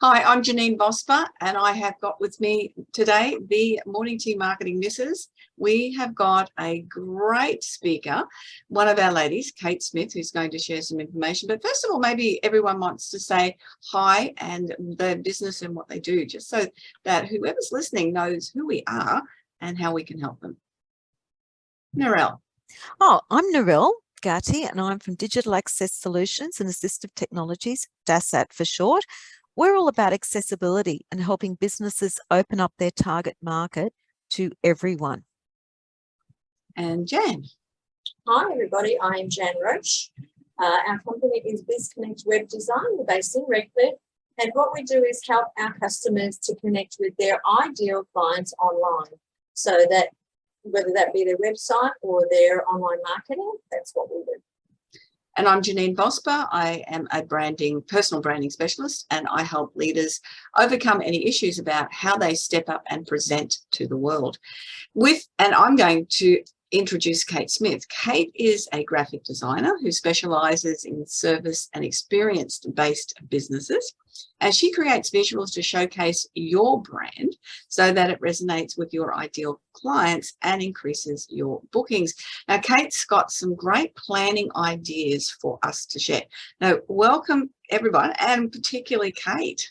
Hi, I'm Janeen Vosper, and I have got with me today the Morning Tea Marketing Missus. We have got a great speaker, one of our ladies, Kate Smith, who's going to share some information. But first of all, maybe everyone wants to say hi and their business and what they do, just so that whoever's listening knows who we are and how we can help them. Narelle. Oh, I'm Narelle Gatti, and I'm from Digital Access Solutions and Assistive Technologies, DASAT for short. We're all about accessibility and helping businesses open up their target market to everyone. And Jan. Hi, everybody. I'm Jan Roche. Our company is BizConnect Web Design. We're based in Redcliffe. And what we do is help our customers to connect with their ideal clients online. So that whether that be their website or their online marketing, that's what we do. And I'm Janeen Vosper. I am a personal branding specialist, and I help leaders overcome any issues about how they step up and present to the world. And I'm going to introduce Kate Smith. Kate is a graphic designer who specializes in service and experience-based businesses, and she creates visuals to showcase your brand so that it resonates with your ideal clients and increases your bookings. Now, Kate's got some great planning ideas for us to share. Now, welcome everyone, and particularly Kate.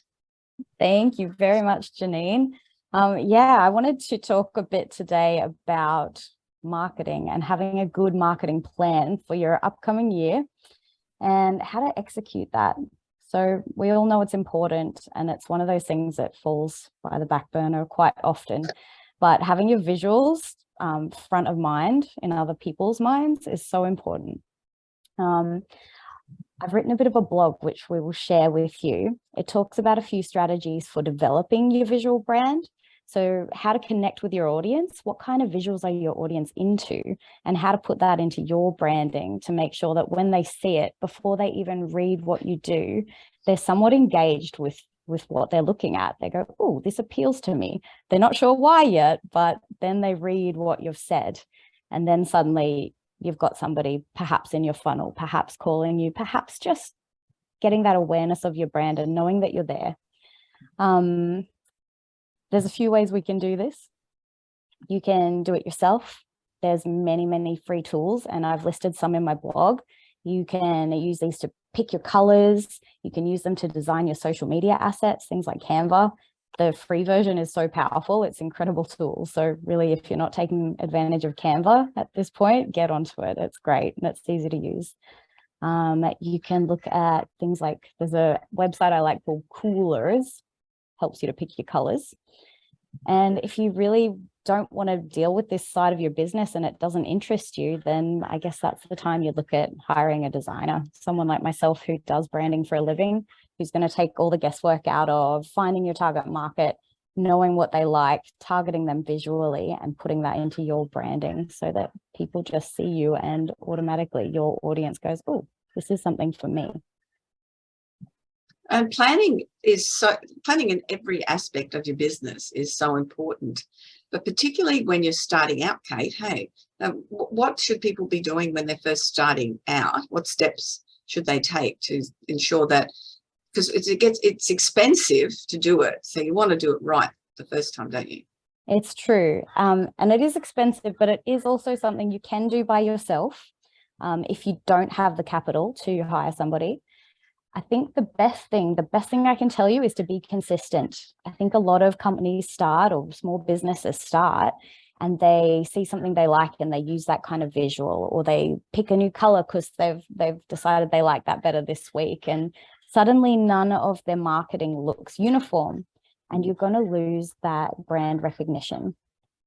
Thank you very much, Janeen. I wanted to talk a bit today about marketing and having a good marketing plan for your upcoming year and how to execute that. So we all know it's important, and it's one of those things that falls by the back burner quite often, but having your visuals front of mind in other people's minds is so important. I've written a bit of a blog which we will share with you. It talks about a few strategies for developing your visual brand. So how to connect with your audience, what kind of visuals are your audience into, and how to put that into your branding to make sure that when they see it, before they even read what you do, they're somewhat engaged with what they're looking at. They go, oh, this appeals to me. They're not sure why yet, but then they read what you've said. And then suddenly you've got somebody perhaps in your funnel, perhaps calling you, perhaps just getting that awareness of your brand and knowing that you're there. There's a few ways we can do this. You can do it yourself. There's many, many free tools, and I've listed some in my blog. You can use these to pick your colors. You can use them to design your social media assets, things like Canva. The free version is so powerful. It's an incredible tool. So really, if you're not taking advantage of Canva at this point, get onto it. It's great and it's easy to use. You can look at things like, there's a website I like called Coolers, helps you to pick your colors. And if you really don't want to deal with this side of your business and it doesn't interest you, then I guess that's the time you look at hiring a designer, someone like myself who does branding for a living, who's going to take all the guesswork out of finding your target market, knowing what they like, targeting them visually, and putting that into your branding so that people just see you and automatically your audience goes, oh, this is something for me. And planning in every aspect of your business is so important, but particularly when you're starting out, Kate. Hey, what should people be doing when they're first starting out? What steps should they take to ensure that, because it's expensive to do it, so you want to do it right the first time, don't you? It's true, and it is expensive, but it is also something you can do by yourself if you don't have the capital to hire somebody. I think the best thing I can tell you is to be consistent. I think a lot of companies start, or small businesses start, and they see something they like and they use that kind of visual, or they pick a new color because they've decided they like that better this week, and suddenly none of their marketing looks uniform, and you're going to lose that brand recognition.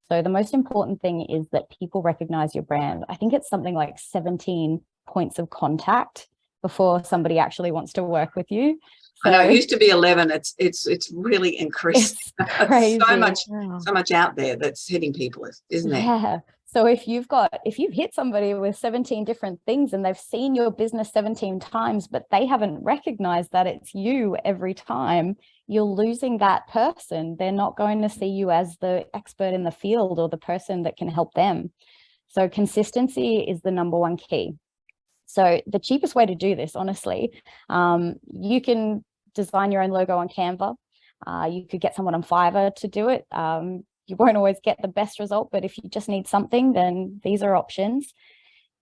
So the most important thing is that people recognize your brand. I think it's something like 17 points of contact before somebody actually wants to work with you. So, I know it used to be 11. It's really increased. It's crazy. so much out there that's hitting people, isn't there? Yeah. So if you've hit somebody with 17 different things and they've seen your business 17 times, but they haven't recognized that it's you every time, you're losing that person. They're not going to see you as the expert in the field or the person that can help them. So consistency is the number one key. So the cheapest way to do this, honestly, you can design your own logo on Canva. You could get someone on Fiverr to do it. You won't always get the best result, but if you just need something, then these are options.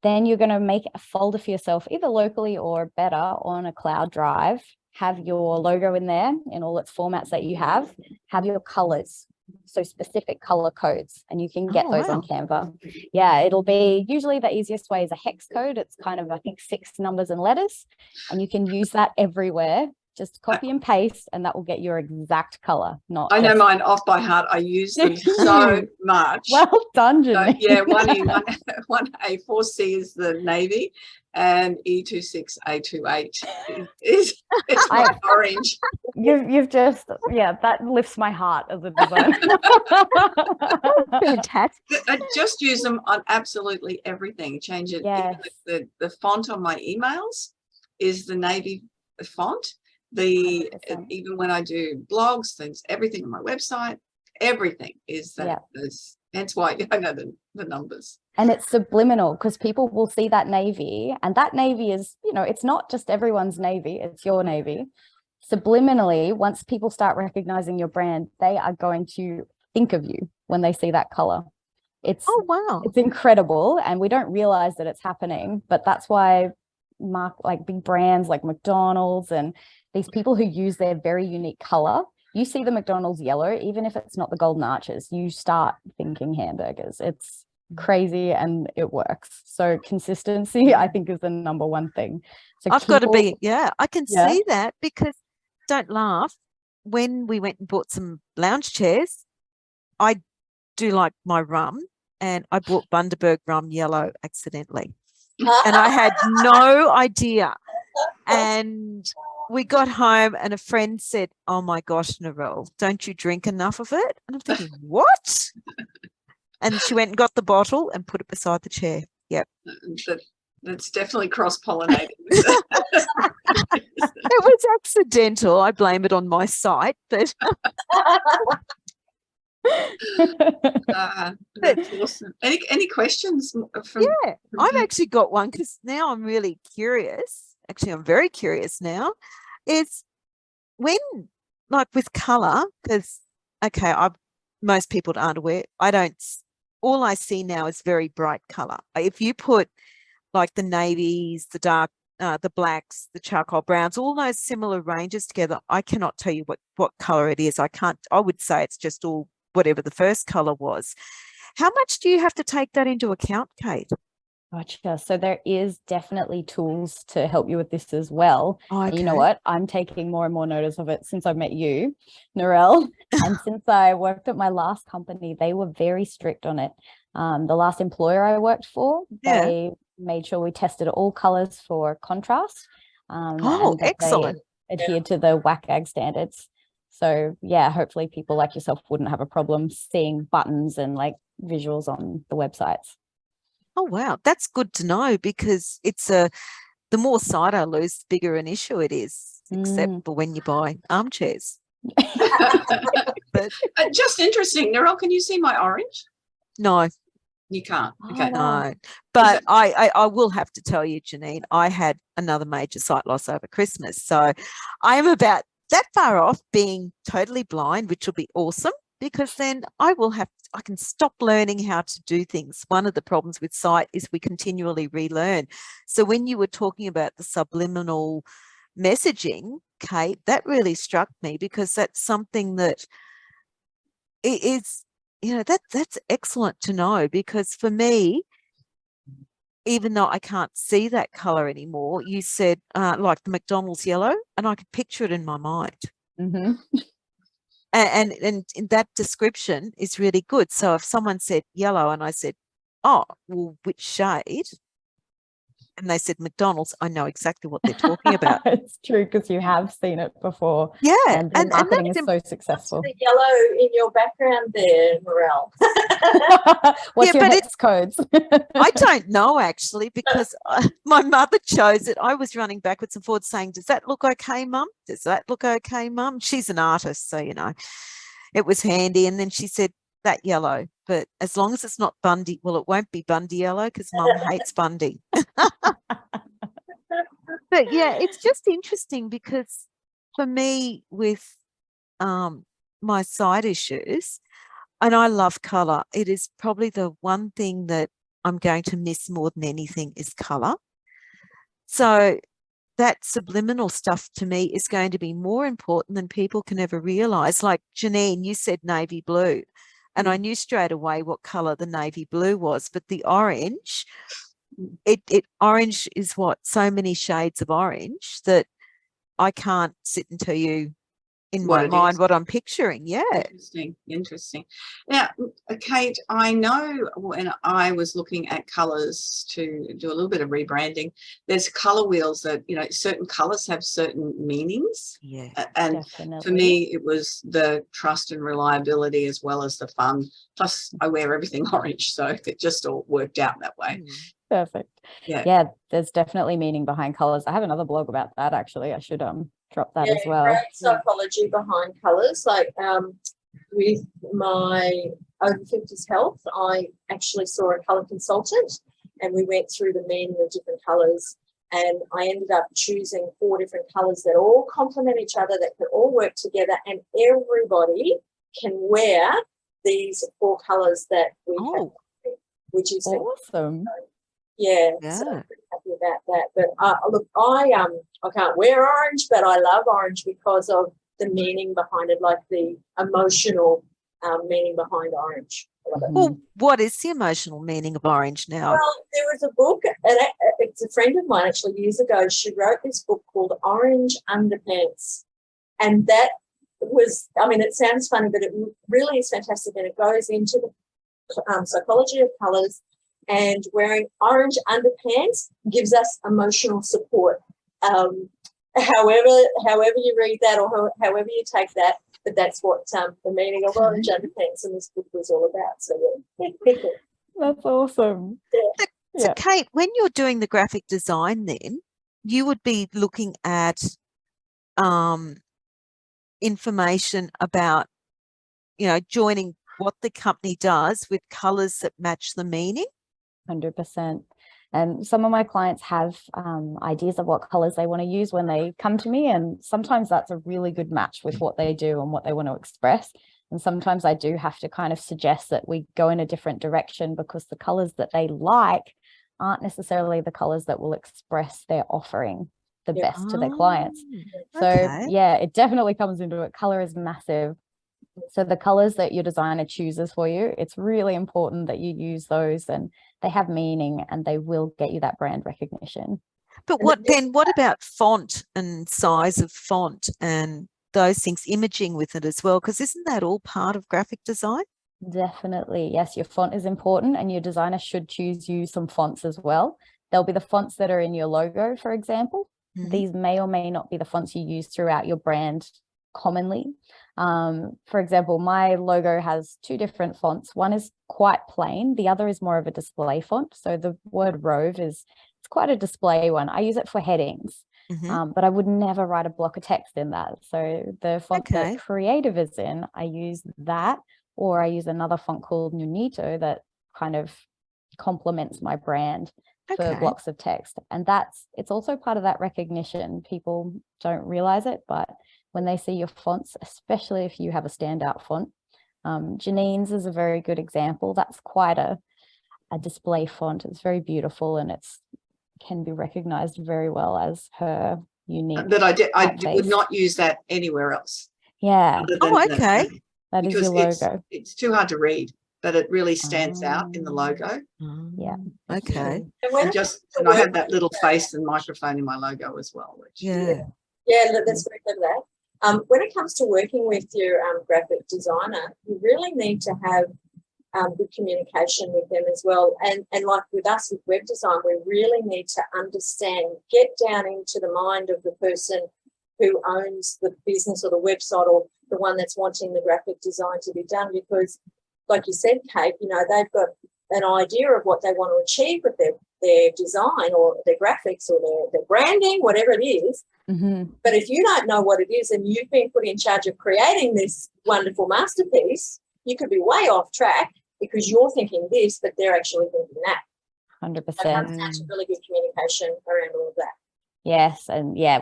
Then you're going to make a folder for yourself, either locally or better on a cloud drive. Have your logo in there in all its formats that you have your colors, so specific color codes, and you can get those on Canva. Yeah, it'll be usually the easiest way is a hex code. It's kind of, I think, 6 numbers and letters, and you can use that everywhere. Just copy and paste, and that will get your exact color. I know mine off by heart. I use them so much. Well done, Janeen. Yeah, 1A4C is the navy, and E26A28 is my orange. You've just, yeah, that lifts my heart as a designer. Fantastic. I just use them on absolutely everything. Change it. Yes. The font on my emails is the navy font. Even when I do blogs, things, everything on my website, everything is that. Yeah. That's why I know the numbers. And it's subliminal, because people will see that navy, and that navy is, it's not just everyone's navy, it's your navy. Subliminally, once people start recognizing your brand, they are going to think of you when they see that color. It's incredible, and we don't realize that it's happening, but that's why big brands like McDonald's and these people who use their very unique color, you see the McDonald's yellow, even if it's not the golden arches, you start thinking hamburgers. It's crazy, and it works. So consistency, I think, is the number one thing. So I've got to be, I can see that, because don't laugh. When we went and bought some lounge chairs, I do like my rum, and I bought Bundaberg rum yellow accidentally. And I had no idea. And we got home, and a friend said, "Oh my gosh, Narelle, don't you drink enough of it?" And I'm thinking, what? And she went and got the bottle and put it beside the chair. Yep. That's definitely cross-pollinating. It was accidental. I blame it on my site, but that's awesome. Any questions? I've actually got one, because now I'm really curious. Actually, I'm very curious now. Is when, like with color, because most people aren't aware. All I see now is very bright color. If you put like the navies, the dark, the blacks, the charcoal browns, all those similar ranges together, I cannot tell you what color it is. I would say it's just all whatever the first color was. How much do you have to take that into account, Kate? Gotcha. So there is definitely tools to help you with this as well. Okay. And you know what? I'm taking more and more notice of it since I've met you, Narelle. And since I worked at my last company, they were very strict on it. The last employer I worked for, they made sure we tested all colors for contrast. And excellent. They adhered to the WCAG standards. So yeah, hopefully people like yourself wouldn't have a problem seeing buttons and like visuals on the websites. Oh, wow. That's good to know, because the more sight I lose, the bigger an issue it is, except for when you buy armchairs. But just interesting. Narelle, can you see my orange? No. You can't. Okay. No. But I will have to tell you, Janeen, I had another major sight loss over Christmas. So I am about that far off being totally blind, which will be awesome, because then I can stop learning how to do things. One of the problems with sight is we continually relearn. So when you were talking about the subliminal messaging, Kate, that really struck me, because that's something that is, that's excellent to know, because for me, even though I can't see that color anymore, you said like the McDonald's yellow, and I could picture it in my mind. Mm-hmm. And that description is really good. So if someone said yellow and I said, "Oh, well, which shade?" and they said McDonald's, I know exactly what they're talking about. It's true, because you have seen it before. Yeah. And the marketing is so successful. The yellow in your background there, Narelle. What's your hex codes? I don't know, actually, because my mother chose it. I was running backwards and forwards saying, "Does that look okay, Mum? Does that look okay, Mum?" She's an artist, so, it was handy. And then she said, "That yellow, but as long as it's not Bundy." Well, it won't be Bundy yellow, because Mum hates Bundy. But yeah, it's just interesting, because for me, with my side issues, and I love colour, it is probably the one thing that I'm going to miss more than anything is colour. So that subliminal stuff to me is going to be more important than people can ever realise. Like Janeen, you said navy blue, and I knew straight away what colour the navy blue was, but the orange, orange is what, so many shades of orange that I can't sit and tell you in my mind what I'm picturing. Yeah. Interesting. Now, Kate, I know when I was looking at colours to do a little bit of rebranding, there's colour wheels that, you know, certain colours have certain meanings. Yeah. And Definitely. for me, it was the trust and reliability as well as the fun. Plus, I wear everything orange, so it just all worked out that way. Perfect. Yeah, there's definitely meaning behind colors. I have another blog about that, actually. I should drop that as well. Great psychology behind colors. Like with my over 50s health, I actually saw a color consultant and we went through the meaning of different colors, and I ended up choosing 4 different colors that all complement each other, that can all work together, and everybody can wear these 4 colors that we have, which is awesome. Yeah, so I'm pretty happy about that. But look, I can't wear orange, but I love orange because of the meaning behind it, like the emotional meaning behind orange. Well, what is the emotional meaning of orange now? Well, there was a book, and it's a friend of mine actually years ago. She wrote this book called Orange Underpants, and that was, I mean, it sounds funny, but it really is fantastic, and it goes into the psychology of colours. And wearing orange underpants gives us emotional support. However you read that or however you take that, but that's what the meaning of orange underpants in this book was all about. So yeah. That's awesome. Yeah. So Kate, when you're doing the graphic design, then you would be looking at information about, you know, joining what the company does with colours that match the meaning. 100%. And some of my clients have ideas of what colors they want to use when they come to me. And sometimes that's a really good match with what they do and what they want to express. And sometimes I do have to kind of suggest that we go in a different direction, because the colors that they like aren't necessarily the colors that will express their offering the best to their clients. So yeah, it definitely comes into it. Color is massive. So the colors that your designer chooses for you, it's really important that you use those, and they have meaning and they will get you that brand recognition. But what about font and size of font and those things, imaging with it as well? Because isn't that all part of graphic design? Definitely. Yes, your font is important, and your designer should choose you some fonts as well. There'll be the fonts that are in your logo, for example. These may or may not be the fonts you use throughout your brand commonly. For example, my logo has 2 different fonts. One is quite plain, the other is more of a display font. So the word Rove it's quite a display one. I use it for headings, but I would never write a block of text in that. So the font that Creative is in, I use that, or I use another font called Nunito that kind of complements my brand for blocks of text. And it's also part of that recognition. People don't realize it, but when they see your fonts, especially if you have a standout font, Janeen's is a very good example. That's quite a display font. It's very beautiful, and can be recognized very well as her unique. But I would not use that anywhere else. Yeah. That is your logo. It's too hard to read, but it really stands out in the logo. Yeah. Okay. And I have that little face and microphone in my logo as well. Which, yeah, that's very clever. That. When it comes to working with your graphic designer, you really need to have good communication with them as well. And like with us with web design, we really need to understand, get down into the mind of the person who owns the business or the website, or the one that's wanting the graphic design to be done, because like you said, Kate, you know, they've got an idea of what they want to achieve with their design or their graphics or their branding, whatever it is. But if you don't know what it is and you've been put in charge of creating this wonderful masterpiece, you could be way off track because you're thinking this, but they're actually thinking that. 100%. So it comes down to really good communication around all of that. Yes, and yeah,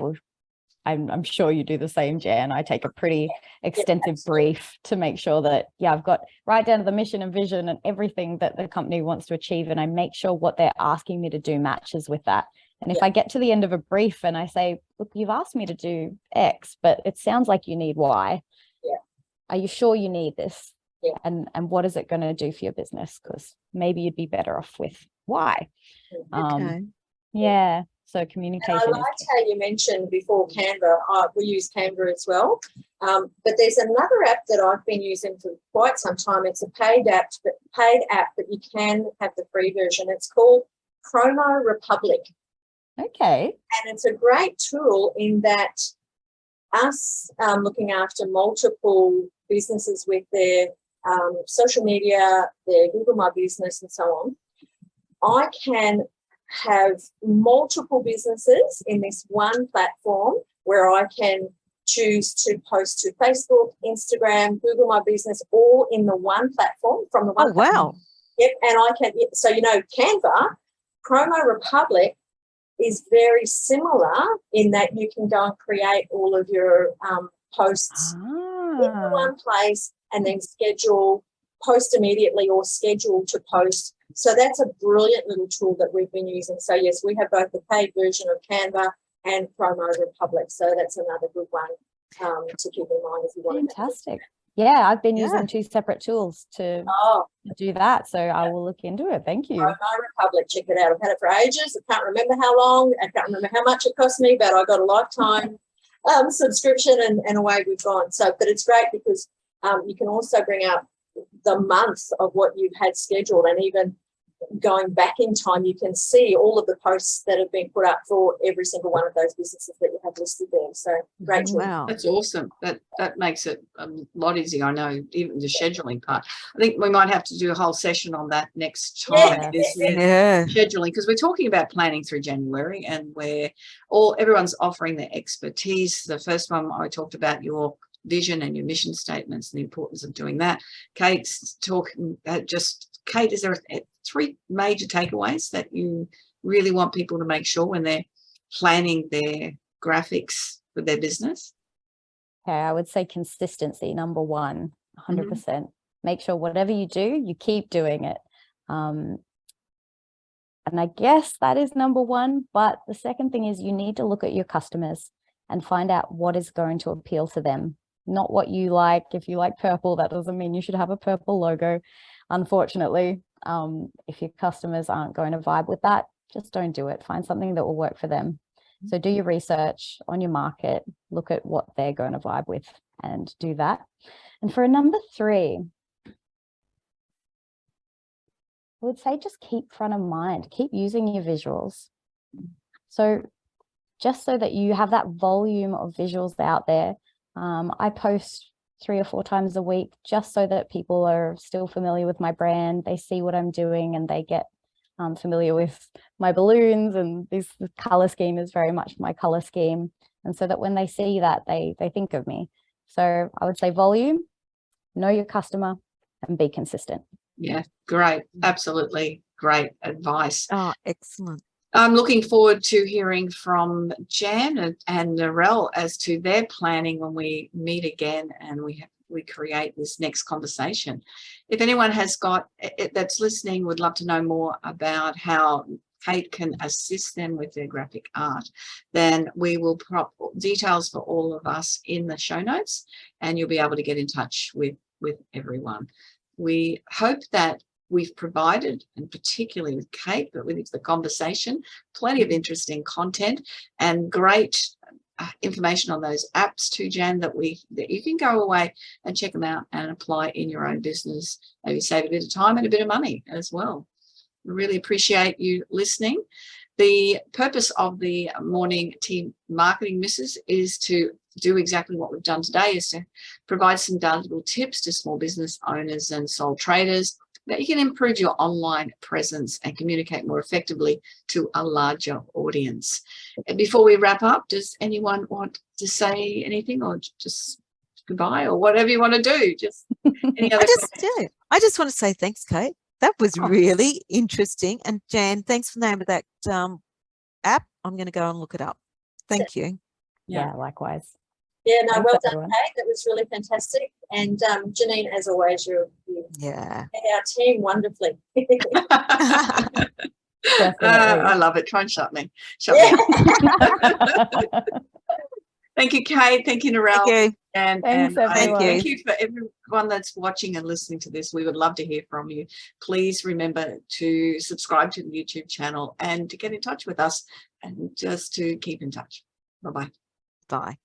I'm sure you do the same, Jan. I take a pretty extensive brief to make sure that, I've got right down to the mission and vision and everything that the company wants to achieve. And I make sure what they're asking me to do matches with that. And if I get to the end of a brief and I say, look, you've asked me to do X, but it sounds like you need Y. Yeah. Are you sure you need this? Yeah. And what is it going to do for your business? Because maybe you'd be better off with Y. Okay. Yeah. So communication. And I liked how you mentioned before Canva. We use Canva as well. But there's another app that I've been using for quite some time. It's a paid app, but you can have the free version. It's called Promo Republic. Okay. And it's a great tool in that us looking after multiple businesses with their social media, their Google My Business and so on, I can have multiple businesses in this one platform where I can choose to post to Facebook, Instagram, Google My Business, all in the one platform from the one. Oh, wow. Yep, and I can, so, Canva, Promo Republic is very similar in that you can go and create all of your posts in the one place and then post immediately or schedule to post. So that's a brilliant little tool that we've been using. So yes, we have both the paid version of Canva and Promo Republic. So that's another good one to keep in mind if you want. Fantastic. Yeah, I've been using two separate tools to do that. So I will look into it. Thank you. Promo Republic, check it out. I've had it for ages. I can't remember how long. I can't remember how much it cost me, but I got a lifetime subscription and away we've gone. So, but it's great because you can also bring up the month of what you've had scheduled, and even going back in time, you can see all of the posts that have been put up for every single one of those businesses that you have listed there. So great tool. Wow. That's awesome. That makes it a lot easier. I know, even the scheduling part. I think we might have to do a whole session on that next time. Yeah. Scheduling, because we're talking about planning through January, and where everyone's offering their expertise. The first one I talked about your vision and your mission statements and the importance of doing that. Kate's talking Kate, is there three major takeaways that you really want people to make sure when they're planning their graphics for their business? Okay, I would say consistency, number one, 100%. Make sure whatever you do, you keep doing it. And I guess that is number one. But the second thing is you need to look at your customers and find out what is going to appeal to them. Not what you like. If you like purple, that doesn't mean you should have a purple logo. Unfortunately, if your customers aren't going to vibe with that, just don't do it. Find something that will work for them. So do your research on your market, look at what they're going to vibe with and do that. And for number three, I would say just keep front of mind, keep using your visuals. So just so that you have that volume of visuals out there. I post 3 or 4 times a week just so that people are still familiar with my brand. They see what I'm doing and they get familiar with my balloons, and this color scheme is very much my color scheme. And so that when they see that, they think of me. So I would say volume, know your customer, and be consistent. Yeah, great. Absolutely great advice. Oh, excellent. I'm looking forward to hearing from Jan and Narelle as to their planning when we meet again and we create this next conversation. If anyone has got that's listening would love to know more about how Kate can assist them with their graphic art, then we will put details for all of us in the show notes, and you'll be able to get in touch with everyone. We hope that we've provided, and particularly with Kate, but with the conversation, plenty of interesting content and great information on those apps too, Jan, that you can go away and check them out and apply in your own business. Maybe save a bit of time and a bit of money as well. We really appreciate you listening. The purpose of the Morning Tea Marketing Misses is to do exactly what we've done today, is to provide some valuable tips to small business owners and sole traders that you can improve your online presence and communicate more effectively to a larger audience. And before we wrap up, does anyone want to say anything, or just goodbye, or whatever you want to do? Just any other I just want to say thanks, Kate. That was really interesting. And Jan, thanks for the name of that app. I'm going to go and look it up. Thank you. Yeah, likewise. Yeah, no, Thanks, well done, everyone. Kate. That was really fantastic. And Janeen, as always, you Yeah. led our team wonderfully. Definitely. I love it. Try and shut me up. Thank you, Kate. Thank you, Narelle. Thank you. And Thanks, everyone. thank you for everyone that's watching and listening to this. We would love to hear from you. Please remember to subscribe to the YouTube channel and to get in touch with us and just to keep in touch. Bye-bye. Bye.